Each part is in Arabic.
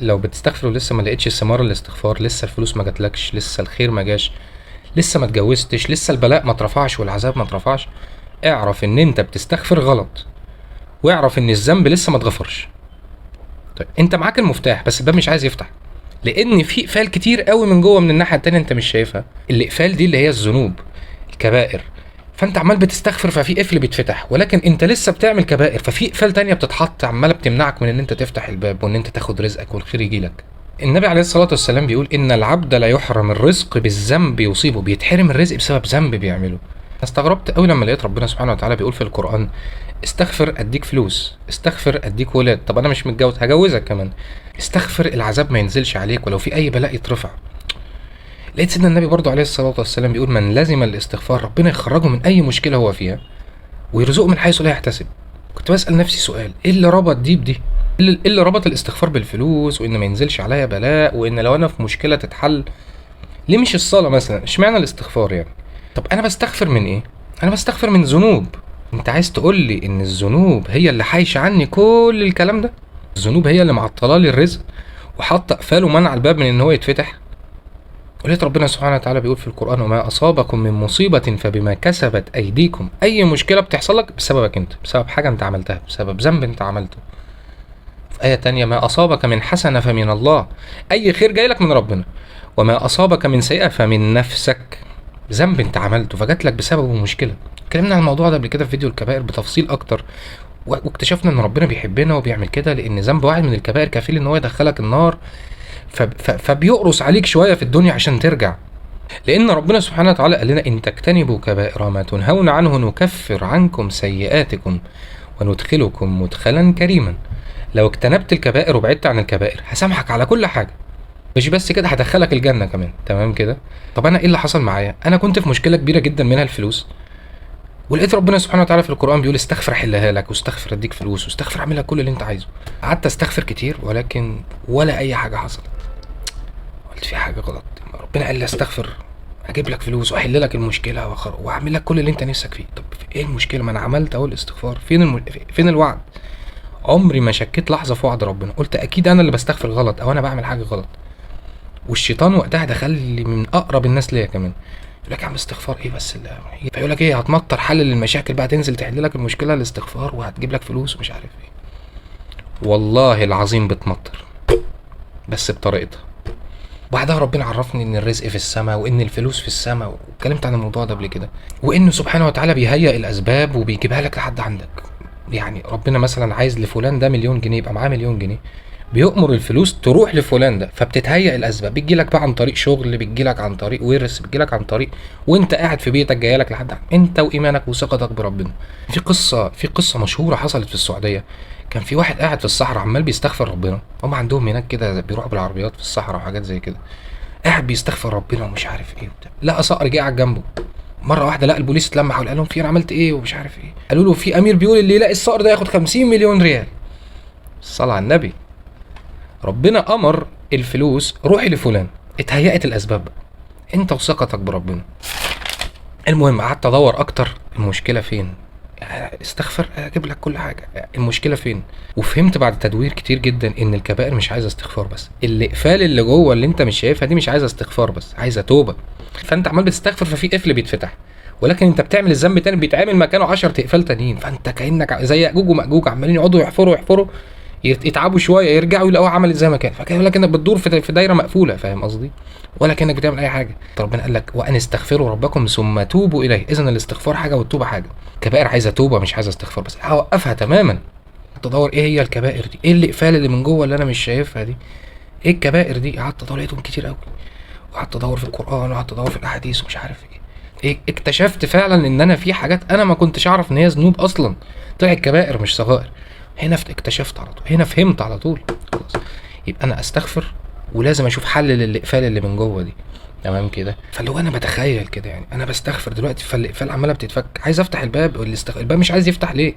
لو بتستغفر ولسه ما لقيتش ثمار الاستغفار، لسه الفلوس ما جاتلكش، لسه الخير ما جاش، لسه ما اتجوزتش، لسه البلاء ما اترفعش والعذاب ما اترفعش، اعرف ان انت بتستغفر غلط، واعرف ان الذنب لسه ما اتغفرش. طيب انت معاك المفتاح بس الباب مش عايز يفتح، لان في اقفال كتير قوي من جوه من الناحيه التانيه انت مش شايفها. الاقفال دي اللي هي الذنوب، الكبائر. فانت عمال بتستغفر ففي قفل بيتفتح، ولكن انت لسه بتعمل كبائر ففي اقفال تانية بتتحط عماله بتمنعك من ان انت تفتح الباب وان انت تاخد رزقك والخير يجيلك. النبي عليه الصلاه والسلام بيقول ان العبد لا يحرم الرزق بالذنب يصيبه، بيتحرم الرزق بسبب ذنب بيعمله. استغربت قوي لما لقيت ربنا سبحانه وتعالى بيقول في القران استغفر اديك فلوس، استغفر اديك ولاد، طب انا مش متجوز هجوزك كمان، استغفر العذاب ما ينزلش عليك ولو في اي بلاء يترفع. لقيت سيدنا النبي برضو عليه الصلاة والسلام بيقول من لزم الاستغفار ربنا يخرجه من أي مشكلة هو فيها ويرزقه من حيث لا يحتسب. كنت بسأل نفسي سؤال، إيه اللي ربط دي بدي؟ إيه اللي ربط الاستغفار بالفلوس وإن ما ينزلش عليا بلاء وإن لو أنا في مشكلة تتحل؟ ليه مش الصلاة مثلا؟ اشمعنى الاستغفار يعني؟ طب أنا بستغفر من إيه؟ أنا بستغفر من ذنوب. أنت عايز تقول لي إن الذنوب هي اللي حايشة عني كل الكلام ده؟ الذنوب هي اللي معطلة لي الرزق وحاطة قفال ومنع الباب من إن هو يتفتح؟ ولقيت ربنا سبحانه وتعالى بيقول في القرآن وما أصابكم من مصيبة فبما كسبت أيديكم. أي مشكلة بتحصل لك بسببك أنت، بسبب حاجة أنت عملتها، بسبب ذنب أنت عملته. في آية تانية ما أصابك من حسنة فمن الله، أي خير جاي لك من ربنا. وما أصابك من سيئة فمن نفسك، ذنب أنت عملته فجات لك بسببه مشكلة. اتكلمنا عن الموضوع ده قبل كده في فيديو الكبائر بتفصيل أكتر، واكتشفنا إن ربنا بيحبنا وبيعمل كده لأن ذنب واحد من الكبائر كفيل إن هو يدخلك النار، فبيقرص عليك شوية في الدنيا عشان ترجع. لأن ربنا سبحانه وتعالى قال لنا إن تجتنبوا كبائر ما تنهون عنه نكفر عنكم سيئاتكم وندخلكم مدخلا كريما. لو اجتنبت الكبائر وبعدت عن الكبائر هسامحك على كل حاجة، مش بس كده هدخلك الجنة كمان. تمام كده؟ طب أنا إيه اللي حصل معايا؟ أنا كنت في مشكلة كبيرة جدا منها الفلوس، ولقيت ربنا سبحانه وتعالى في القرآن بيقول استغفر احلها لك واستغفر اديك فلوس واستغفر اعمل لك كل اللي انت عايزه. قعدت استغفر كتير ولكن ولا أي حاجة حصلت. قلت في حاجة غلط، ربنا قال لي استغفر اجيب لك فلوس واحل لك المشكله واعمل لك كل اللي انت نفسك فيه. طب ايه المشكله؟ ما انا عملت اهو الاستغفار، فين الوعد؟ عمري ما شكيت لحظه في وعد ربنا، قلت اكيد انا اللي بستغفر غلط او انا بعمل حاجه غلط. والشيطان وقتها دخل لي من اقرب الناس ليا كمان، يقول لك يا عم استغفار ايه بس اللي فيقول لك ايه هتمطر حل للمشاكل بقى، تنزل تحل لك المشكله الاستغفار وهتجيب لك فلوس ومش عارف ايه. والله العظيم بتمطر بس بطريقتها. بعدها ربنا عرفني ان الرزق في السماء وان الفلوس في السماء، واتكلمت عن الموضوع ده قبل كده، وانه سبحانه وتعالى بيهيئ الاسباب وبيجيبها لك لحد عندك. يعني ربنا مثلا عايز لفلان ده مليون جنيه يبقى معاه مليون جنيه، بيؤمر الفلوس تروح لفلان ده، فبتتهيئ الاسباب، بتجيلك بقى عن طريق شغل، بتجيلك عن طريق ورث، بتجيلك عن طريق وانت قاعد في بيتك جايه لك لحد عندك. انت وايمانك وثقتك بربنا. في قصه مشهوره حصلت في السعوديه، كان في واحد قاعد في الصحراء عمال بيستغفر ربنا، هم عندهم هناك كده بيروحوا بالعربيات في الصحراء وحاجات زي كده، قاعد بيستغفر ربنا ومش عارف ايه وبتاع. لقى صقر جه قاعد جنبه، مره واحده لقى البوليس اتلم حوله، قال لهم في انا عملت ايه ومش عارف ايه، قالوا له في امير بيقول اللي يلاقي الصقر ده ياخد 50 مليون ريال. الصلاه على النبي. ربنا امر الفلوس روحي لفلان، اتهيأت الاسباب انت وثقتك بربنا. المهم قعدت ادور اكتر، المشكله فين؟ استغفر اجيب لك كل حاجه، المشكله فين؟ وفهمت بعد تدوير كتير جدا ان الكبائر مش عايزه استغفار بس، الاقفال اللي جوه اللي انت مش شايفها دي مش عايزه استغفار بس، عايزه توبه. فانت عمال بتستغفر ففي قفل بيتفتح، ولكن انت بتعمل الذنب تاني بيتعمل مكانه 10 اقفال تانيين، فانت كانك زي ياجوج وماجوج عمالين يقعدوا يحفروا يتعبوا شويه يرجعوا يلاقوها عملت زي ما كان، فكان لك انك بتدور في دايره مقفوله، فاهم قصدي؟ ولا كانك بتعمل اي حاجه. ربنا قال لك وان استغفروا ربكم ثم توبوا اليه، اذا الاستغفار حاجه والتوبه حاجه. كبائر عايزه توبه مش عايزه استغفار بس، هوقفها تماما. تدور ايه هي الكبائر دي، ايه الاقفال اللي من جوه اللي انا مش شايفها دي، ايه الكبائر دي؟ قعدت ادور لقيتهم كتير قوي، وقعدت ادور في القران وقعدت ادور في الاحاديث ومش عارف ايه اكتشفت فعلا ان انا في حاجات انا ما كنتش اعرف ان هي ذنوب اصلا، طلعت كبائر مش صغائر. هنا اكتشفت على طول، هنا فهمت على طول. خلاص يبقى انا استغفر ولازم اشوف حل للاقفال اللي من جوه دي. تمام كده؟ فلو انا بتخيل كده يعني انا بستغفر دلوقتي فالاقفال عماله بتتفك، عايز افتح الباب الباب مش عايز يفتح ليه؟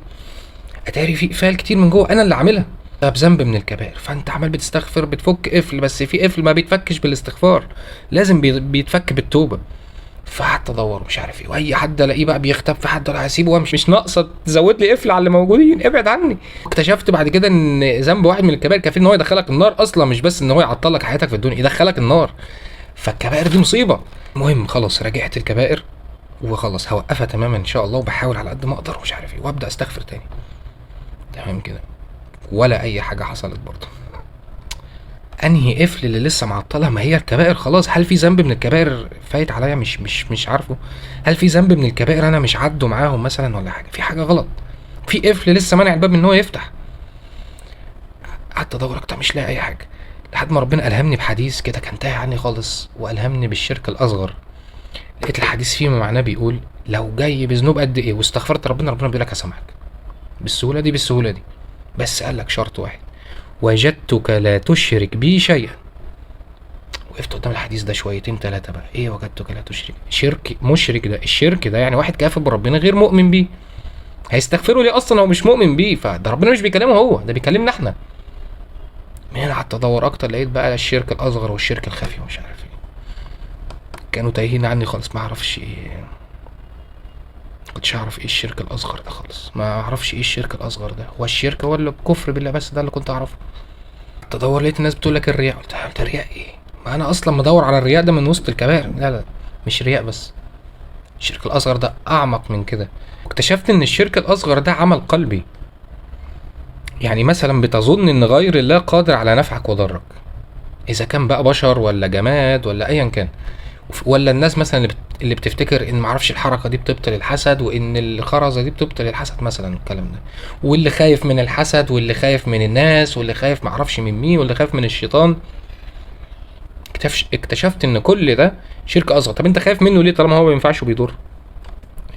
اتاري في اقفال كتير من جوه انا اللي عاملها بذنب من الكبائر. فانت عمال بتستغفر بتفك قفل، بس في قفل ما بيتفكش بالاستغفار، لازم بيتفك بالتوبه. فقعدت ادور مش عارف ايه، واي حد الاقيه بقى بيختب في حد ولا هسيبه وامشي، مش ناقصه تزود لي قفل على اللي موجودين، ابعد عني. اكتشفت بعد كده ان ذنب واحد من الكبائر كفيل ان هو يدخلك النار اصلا، مش بس ان هو يعطلك حياتك في الدنيا، يدخلك النار. فالكبائر دي مصيبه. المهم خلاص راجعت الكبائر وخلاص هوقفها تماما ان شاء الله، وبحاول على قد ما اقدر ومش عارف ايه، وابدا استغفر تاني. تمام كده، ولا اي حاجه حصلت برضه. انهي قفل اللي لسه معطلها؟ ما هي الكبائر خلاص. هل في ذنب من الكبائر فايت عليا مش عارفه؟ هل في ذنب من الكبائر انا مش عدوا معاهم مثلا ولا حاجه؟ في حاجه غلط، في قفل لسه مانع الباب من ان هو يفتح. قعدت ادور اكتر مش لاقي اي حاجه، لحد ما ربنا الهمني بحديث كده كان تايه عني خالص، والهمني بالشرك الاصغر. لقيت الحديث فيما معناه بيقول لو جاي بذنوب قد ايه واستغفرت ربنا بيقول لك هسامحك بالسهوله دي بالسهوله دي، بس قال لك شرط واحد: وجدتك لا تشرك بي شيئا. وقفت قدام الحديث ده شويتين ثلاثه بقى، ايه وجدتك لا تشرك؟ شرك مشرك ده، الشرك ده يعني واحد كافر بربنا غير مؤمن بيه، هيستغفره ليه اصلا هو مش مؤمن بيه؟ فده ربنا مش بيكلمه هو، ده بيكلمنا احنا. من هنا قعدت ادور اكتر، لقيت بقى الشرك الاصغر والشرك الخفي ومش عارف ايه، كانوا تايهين عني خالص، ما اعرفش ايه، كنتش اعرف ايه الشرك الاصغر ده خالص، ما اعرفش ايه الشرك الاصغر ده، هو الشرك ولا الكفر بالله؟ بس ده اللي كنت اعرفه. تدور لقيت الناس بتقول لك الرياء، قلت انت الرياء ايه؟ ما انا اصلا مدور على الرياء ده من وسط الكبائر. لا لا، مش رياء بس، الشرك الاصغر ده اعمق من كده. واكتشفت ان الشرك الاصغر ده عمل قلبي. يعني مثلا بتظن ان غير الله قادر على نفعك وضرك، اذا كان بقى بشر ولا جماد ولا ايا كان، ولا الناس مثلا اللي بتفتكر ان معرفش الحركه دي بتبطل الحسد، وان الخرزه دي بتبطل الحسد مثلا، الكلام ده، واللي خايف من الحسد، واللي خايف من الناس، واللي خايف معرفش من مين، واللي خايف من الشيطان. اكتشفت ان كل ده شرك اصغر. طب انت خايف منه ليه طالما هو ما بينفعش وبيضر؟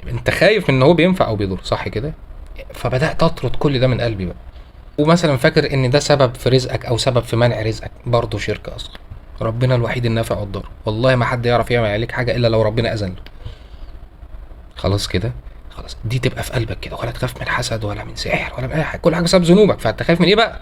انت خايف ان هو بينفع او بيضر، صح كده؟ فبدات اطرد كل ده من قلبي بقى. ومثلا فاكر ان ده سبب في رزقك او سبب في منع رزقك، برضه شرك اصغر. ربنا الوحيد النافع والضار، والله ما حد يعرف يعمل عليك حاجه الا لو ربنا اذن له. خلاص كده، خلاص دي تبقى في قلبك كده، ولا تخاف من حسد ولا من سحر ولا من اي حاجه، كل حاجه بسبب ذنوبك، فانت خايف من ايه بقى؟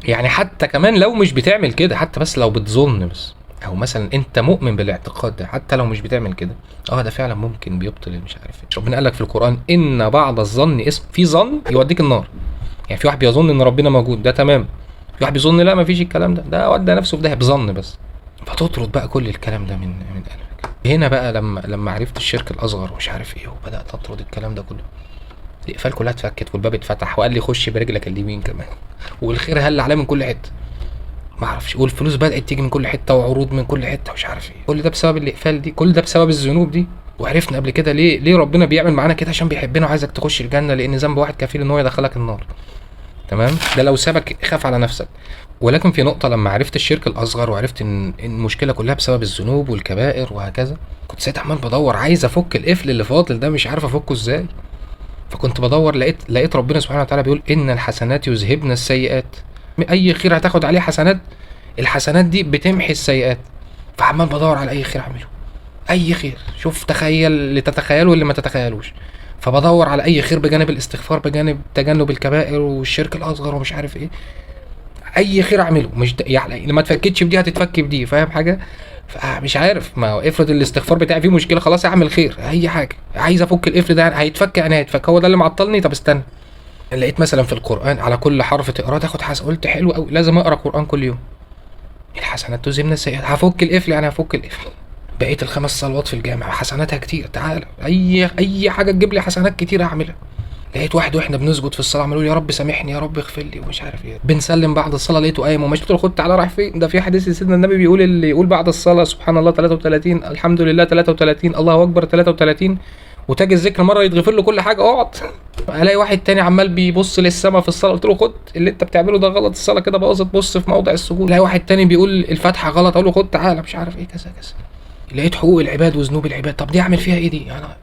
يعني حتى كمان لو مش بتعمل كده، حتى بس لو بتظن بس، او مثلا انت مؤمن بالاعتقاد ده، حتى لو مش بتعمل كده، ده فعلا ممكن بيبطل مش عارف ايه. ربنا قال لك في القران ان بعض الظن اسم، في ظن يوديك النار. يعني في واحد بيظن ان ربنا موجود، ده تمام. في واحد بيظن لا مفيش الكلام ده، ده ودى نفسه في ده بظن بس. فتطرد بقى كل الكلام ده من قلبك. هنا بقى لما عرفت الشرك الاصغر ومش عارف ايه، وبدات اطرد الكلام ده كله، الاقفال كلها اتفكت والباب اتفتح، وقال لي خش برجلك اليمين كمان، والخير هل عليه من كل حته، ما اعرفش، والفلوس بدات تيجي من كل حته، وعروض من كل حته ومش عارف ايه. كل ده بسبب الاقفال دي، كل ده بسبب الذنوب دي. وعرفنا قبل كده ليه ربنا بيعمل معانا كده، عشان بيحبنا وعايزك تخش الجنه، لان ذنب واحد كفيل ان هو يدخلك النار. تمام، ده لو سابك خاف على نفسك. ولكن في نقطه لما عرفت الشرك الاصغر، وعرفت ان المشكله كلها بسبب الذنوب والكبائر وهكذا، كنت ساعتها عمال بدور عايز افك القفل اللي فاضل ده، مش عارف افكه ازاي. فكنت بدور، لقيت ربنا سبحانه وتعالى بيقول ان الحسنات يذهبن السيئات. اي خير هتاخد عليه حسنات، الحسنات دي بتمحي السيئات. فعمال بدور على اي خير اعمله، اي خير، شوف تخيل اللي تتخيله واللي ما تتخيلوش. فبدور على اي خير بجانب الاستغفار، بجانب تجنب الكبائر والشرك الاصغر ومش عارف ايه، اي خير اعمله. مش يعني لما تفكتش بدي هتتفك بدي، فاهم حاجه؟ فمش عارف، ما هو افرض الاستغفار بتاعي فيه مشكله، خلاص اعمل خير، اي حاجه عايز افك القفل ده، هيتفك يعني هيتفك، هو ده اللي معطلني. طب استنى، لقيت مثلا في القران على كل حرف تقراه تاخد حسنه، قلت حلو قوي، لازم اقرا قران كل يوم. الحسنات تذهبن السيئات، هفك القفل يعني هفك القفل. بقيت الخمس صلوات في الجامع حسناتها كتير، تعالى اي حاجه تجيب لي حسنات كتير هعملها. لقيت واحد واحنا بنسجد في الصلاه عمال يقول يا رب سامحني، يا رب اغفر لي ومش عارف ايه. بنسلم بعد الصلاه لقيته قايم وماشي، قلت له خد تعالى رايح فين؟ ده في حديث سيدنا النبي بيقول اللي يقول بعد الصلاه سبحان الله 33، الحمد لله 33، الله اكبر 33، وتاج الذكر مره يتغفر له كل حاجه، اقعد. الاقي واحد تاني عمال بيبص للسما في الصلاه، قلت له خد اللي انت بتعمله ده غلط، الصلاه كده باظت، بص في موضع السجود. الاقي واحد تاني بيقول الفاتحه غلط، اقول له خد تعالى مش عارف ايه كذا كذا. لقيت حقوق العباد وذنوب العباد، طب دي اعمل فيها ايه دي؟ انا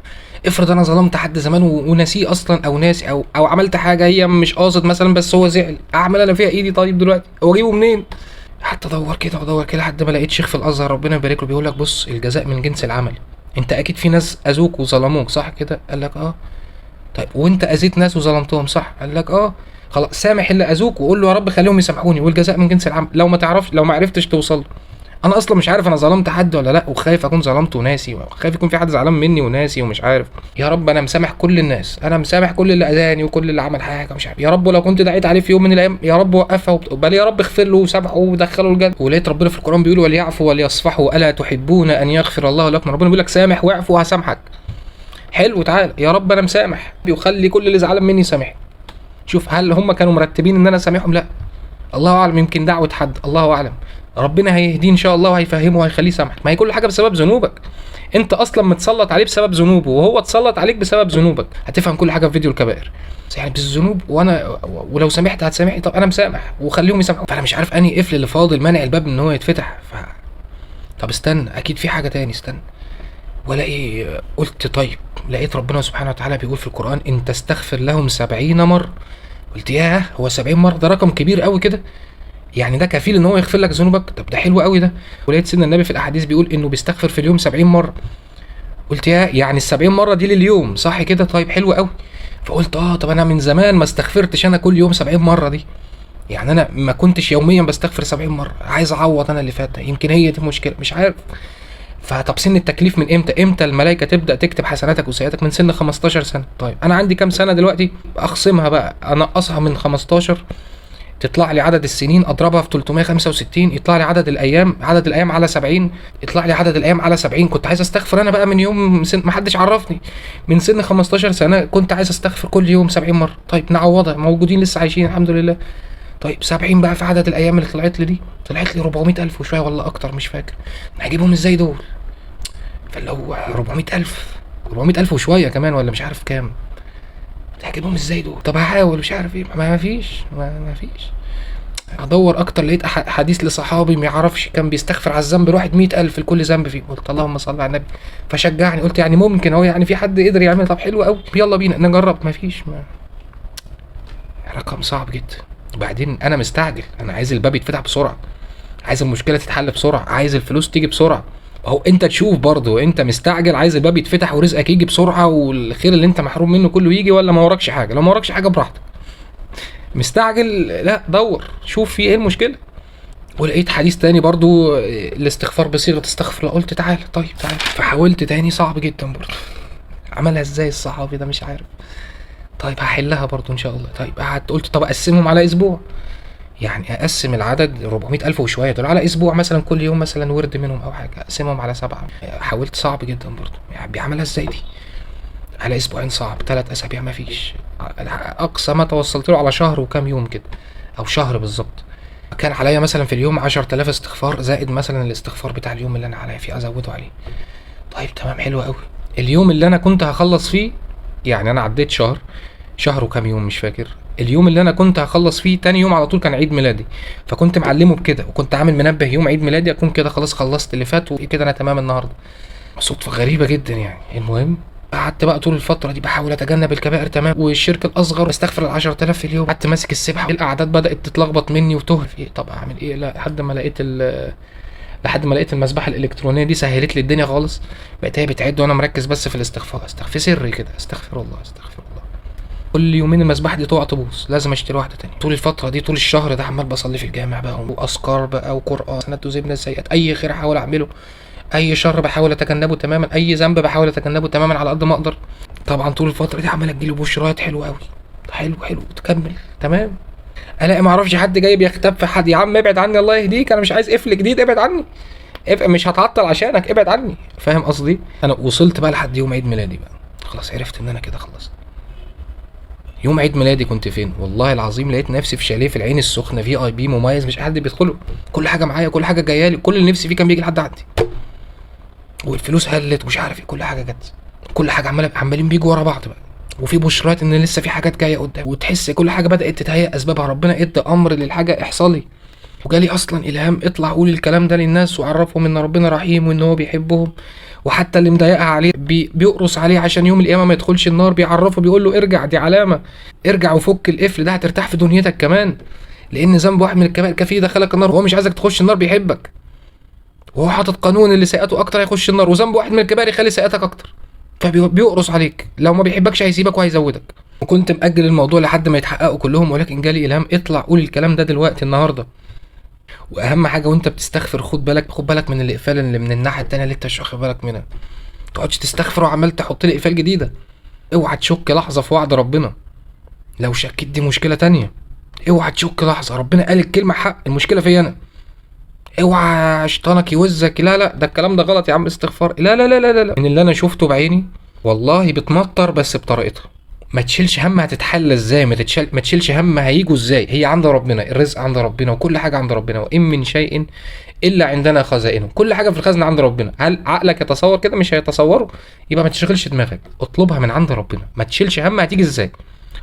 افرض انا ظلمت حد زمان ونسيه اصلا، او ناسي، او عملت حاجه هي مش قاصد مثلا بس هو زعل، اعمل انا فيها ايدي؟ طيب دلوقتي هو اجيبه منين؟ حتى ادور كده وادور كده لحد ما لقيت شيخ في الازهر ربنا يبارك له بيقول لك بص الجزاء من جنس العمل. انت اكيد في ناس اذوك وظلموك، صح كده؟ قال لك اه. طيب وانت اذيت ناس وظلمتهم، صح؟ قال لك اه. خلاص سامح اللي اذوك وقول له يا رب خليهم يسامحوني، والجزاء من جنس العمل. لو ما عرفتش توصل له، انا اصلا مش عارف انا ظلمت حد ولا لا، وخايف اكون ظلمت وناسي، وخايف يكون في حد زعلان مني وناسي ومش عارف. يا رب انا مسامح كل الناس، انا مسامح كل اللي اذاني وكل اللي عمل حاجه مش عارف. يا رب ولو كنت دعيت عليه في يوم من الايام يا رب وقفها بل يا رب اغفر له وسامحه ودخله الجنه. ولقيت ربنا في القران بيقول وليعفوا وليصفحوا الا تحبون ان يغفر الله لكم. ربنا بيقول لك سامح واعفو وهسامحك. حلو، تعال يا رب انا مسامح وخلي كل اللي زعلان مني سامح. شوف هل هم كانوا مرتبين ان انا اسامحهم؟ لا، الله اعلم، يمكن دعوه حد، الله اعلم. ربنا هيهديه ان شاء الله وهيفهمه وهيخليه يسامحك. ما هي كل حاجه بسبب ذنوبك، انت اصلا متسلط عليه بسبب ذنوبه وهو اتسلط عليك بسبب ذنوبك. هتفهم كل حاجه في فيديو الكبائر يعني بالذنوب. وانا ولو سامحت هتسامحني؟ طب انا مسامح وخليهم يسامحوا. فانا مش عارف انهي قفل اللي فاضل مانع الباب ان هو يتفتح. طب استنى، اكيد في حاجه تاني، استنى. ولاقي قلت طيب، لقيت ربنا سبحانه وتعالى بيقول في القران ان تستغفر لهم 70 مره. قلت ياه، هو 70 مره ده رقم كبير قوي كده؟ يعني ده كفيل ان هو يغفر لك ذنوبك؟ طب ده حلو قوي ده. ولقيت سيدنا النبي في الاحاديث بيقول انه بيستغفر في اليوم 70 مره. قلت يا يعني ال70 مره دي لليوم صح كده؟ طيب حلو قوي. فقلت طب انا من زمان ما استغفرتش انا كل يوم 70 مره دي. يعني انا ما كنتش يوميا بستغفر 70 مره، عايز اعوض انا اللي فات ده، يمكن هي دي المشكله مش عارف. فطب سن التكليف من امتى الملائكه تبدا تكتب حسناتك وسيئاتك؟ من سن 15 سنه. طيب انا عندي كام سنه دلوقتي؟ اخصمها بقى، انقصها من 15 تطلع لي عدد السنين، اضربها في 365 يطلع لي عدد الايام على 70، يطلع لي عدد الايام على 70. كنت عايز استغفر انا بقى من يوم ما حدش عرفني، من سن 15 سنه كنت عايز استغفر كل يوم 70 مره. طيب نعوضها، موجودين لسه عايشين الحمد لله. طيب 70 بقى في عدد الايام اللي طلعت لي دي، طلعت لي 400,000 وشويه ولا اكتر مش فاكر. هجيبهم ازاي دول؟ فاللي هو 400,000 وشويه كمان ولا مش عارف كام، هجيبهم ازاي دول؟ طب هحاول مش عارف ايه، ما فيش. ادور اكتر، لقيت حديث لصحابي ما يعرفش كان بيستغفر على الذنب الواحد 100,000 لكل ذنب فيه. قلت اللهم صل على النبي، فشجعني. قلت يعني ممكن اهو، يعني في حد قدر يعمل، طب حلو قوي يلا بينا نجرب. ما فيش، رقم صعب جدا. وبعدين انا مستعجل، انا عايز الباب يتفتح بسرعه، عايز المشكله تتحل بسرعه، عايز الفلوس تيجي بسرعه. اهو انت تشوف برضه، انت مستعجل عايز الباب يتفتح ورزقك يجي بسرعه والخير اللي انت محروم منه كله يجي، ولا ما وراكش حاجه؟ لو ما وراكش حاجه براحتك. مستعجل لا، دور شوف في ايه المشكله. ولقيت حديث تاني برضو الاستغفار بصيغه استغفر الله. قلت تعال طيب تعال، فحاولت تاني، صعب جدا برضو. عملها ازاي الصحابي ده مش عارف. طيب هحلها برضو ان شاء الله. طيب قلت طب اقسمهم على اسبوع، يعني اقسم العدد 400,000 وشويه دول على اسبوع مثلا، كل يوم مثلا ورد منهم او حاجه، اقسمهم على 7. حاولت، صعب جدا برضو. يعني بيعملها ازاي دي على اسبوعين؟ صعب. 3 اسابيع ما فيش. اقصى ما توصلت له على شهر وكام يوم كده، او شهر بالظبط. كان عليا مثلا في اليوم 10,000 استغفار، زائد مثلا الاستغفار بتاع اليوم اللي انا عليا فيه ازوده عليه. طيب تمام حلو قوي. اليوم اللي انا كنت هخلص فيه، يعني انا عديت شهر وكام يوم مش فاكر. اليوم اللي انا كنت هخلص فيه تاني يوم على طول كان عيد ميلادي، فكنت معلمه بكده، وكنت عامل منبه يوم عيد ميلادي اكون كده خلاص خلصت اللي فات وكده انا تمام النهارده. صدفه غريبه جدا يعني. المهم قعدت بقى طول الفتره دي بحاول اتجنب الكبائر تمام، والشرك الاصغر بستغفر 10,000 في اليوم. قعدت ماسك السبحه، الاعداد بدات تتلخبط مني وتهرب ايه. طب اعمل ايه؟ لحد ما لقيت المسبحه الالكترونيه دي سهلت لي الدنيا خالص. بقيت هي بتعد وانا مركز بس في الاستغفار، في سري كده استغفر الله. كل يومين المسبحه دي تقع تبوظ، لازم اشتري واحده تانية. طول الفتره دي، طول الشهر ده عمال بصلي في الجامع بقى، واذكار بقى، وقران، سنه وزبنا السيئات، اي خير احاول اعمله، اي شر بحاول اتجنبه تماما، اي ذنب بحاول اتجنبه تماما على قد ما اقدر. طبعا طول الفتره دي عمال تجيلي بشرات حلوه قوي، حلو تكمل تمام. الاقي ما اعرفش حد جاي بيختب في حد، يا عم ابعد عني الله يهديك، انا مش عايز قفل جديد، ابعد عني، مش هتعطل عشانك، ابعد عني. فاهم قصدي؟ انا وصلت بقى لحد يوم عيد ميلادي بقى، خلاص عرفت ان انا كده خلصت. يوم عيد ميلادي كنت فين؟ والله العظيم لقيت نفسي في شاليه في العين السخنه، VIP مميز، مش حد بيدخله، كل حاجه معايا، كل حاجه جايه لي، كل اللي نفسي فيه كان بيجي لحد عندي، والفلوس هلت ومش عارف ايه، كل حاجه جت، كل حاجه عمالين بيجوا ورا بعض بقى، وفي بشرات ان لسه في حاجات جايه قدام، وتحس كل حاجه بدات تتهيأ اسبابها، ربنا ادى امر للحاجه احصلي. وجالي اصلا الهام، اطلع قول الكلام ده للناس وعرفهم ان ربنا رحيم وان هو بيحبهم، وحتى اللي مضايقها عليه بيقرص عليه عشان يوم القيامه ما يدخلش النار، بيعرفه بيقول له ارجع، دي علامه، ارجع وفك القفل ده هترتاح في دنيتك كمان، لان ذنب واحد من الكبائر كفيه دخلك النار، وهو مش عايزك تخش النار، بيحبك، وهو حاطط قانون اللي سيئاته اكتر هيخش النار، وذنب واحد من الكبائر يخلي سيئاتك اكتر، فبيقرص عليك، لو ما بيحبكش هيسيبك وهيزودك. وكنت مأجل الموضوع لحد ما يتحققوا كلهم، ولكن جالي الهام، اطلع قول الكلام ده دلوقتي النهارده، واهم حاجه وانت بتستغفر خد بالك من الاقفال اللي من الناحيه التانيه اللي انت مش واخد بالك منها. ما تقعدش تستغفر وعمال تحط لي اقفال جديده. اوعى تشك لحظه في وعد ربنا. لو شكيت دي مشكله تانية. اوعى تشك لحظه، ربنا قال الكلمه حق، المشكله فيا انا. اوعى شيطانك يوزك، لا لا ده الكلام ده غلط يا عم، استغفار، لا لا لا لا لا. من اللي انا شفته بعيني والله بتمطر بس بطريقتها. ما تشيلش هم هتتحل ازاي، ما تشيلش هم هيجوا ازاي، هي عند ربنا، الرزق عند ربنا وكل حاجه عند ربنا، وان من شيء الا عندنا خزائنه، كل حاجه في الخزنه عند ربنا. هل عقلك يتصور كده؟ مش هيتصوره. يبقى ما تشغلش دماغك، اطلبها من عند ربنا، ما تشيلش هم هتيجي ازاي.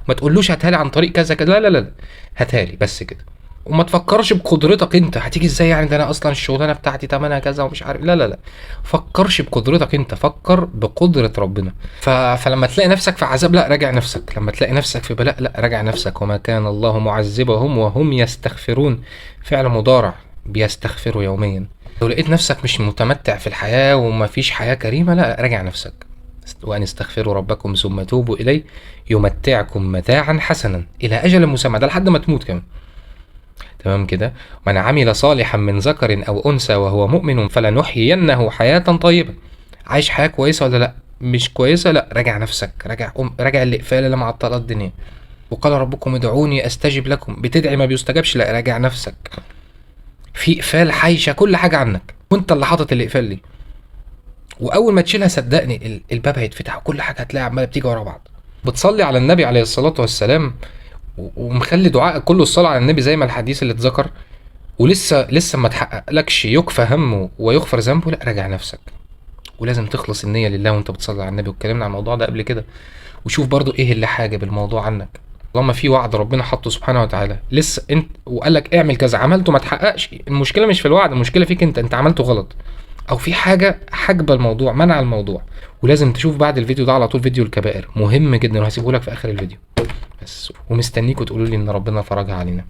ما تقولوش هاتها لي عن طريق كذا كذا، لا لا لا، هاتها لي بس كده. وما تفكرش بقدرتك انت هتيجي ازاي، يعني ده انا اصلا الشغلانه بتاعتي تمنها كذا ومش عارف، لا لا لا. فكرش بقدرتك انت، فكر بقدره ربنا. فلما تلاقي نفسك في عذاب لا راجع نفسك، لما تلاقي نفسك في بلاء لا راجع نفسك. وما كان الله معذبهم وهم يستغفرون، فعل مضارع، بيستغفروا يوميا. لو لقيت نفسك مش متمتع في الحياه ومفيش حياه كريمه لا راجع نفسك. وأن استغفروا ربكم ثم توبوا إليه يمتعكم متاعا حسنا إلى أجل مسمى، ده لحد ما تموت كمان. تمام كده. من عمل صالحا من ذكر أو أنثى وهو مؤمن فلنحيينه حياة طيبة. عايش حياة كويسة ولا لأ؟ مش كويسة لا راجع نفسك، راجع الإقفال اللي معطلة الدنيا. وقال ربكم ادعوني أستجب لكم، بتدعي ما بيستجابش لا راجع نفسك. في إقفال حايشة كل حاجة عنك وأنت اللي حاطط الإقفال دي. واول ما تشيلها صدقني الباب هيتفتح وكل حاجه هتلاقي عماله بتيجي ورا بعض. بتصلي على النبي عليه الصلاه والسلام ومخلي دعائك كله الصلاه على النبي زي ما الحديث اللي اتذكر، ولسه ما تحققلكش يكفى همه ويغفر ذنبه، لا راجع نفسك. ولازم تخلص النيه لله وانت بتصلي على النبي، واتكلمنا عن الموضوع ده قبل كده. وشوف برضو ايه اللي حاجب الموضوع عنك. طالما في وعد ربنا حطه سبحانه وتعالى لسه انت وقال لك اعمل كذا عملته ما تحققش، المشكله مش في الوعد، المشكله فيك انت عملته غلط، او في حاجه حاجبه الموضوع، منع الموضوع. ولازم تشوف بعد الفيديو ده على طول فيديو الكبائر، مهم جدا وهسيبه لك في اخر الفيديو بس. ومستنيكوا تقولوا لي ان ربنا فرجها علينا.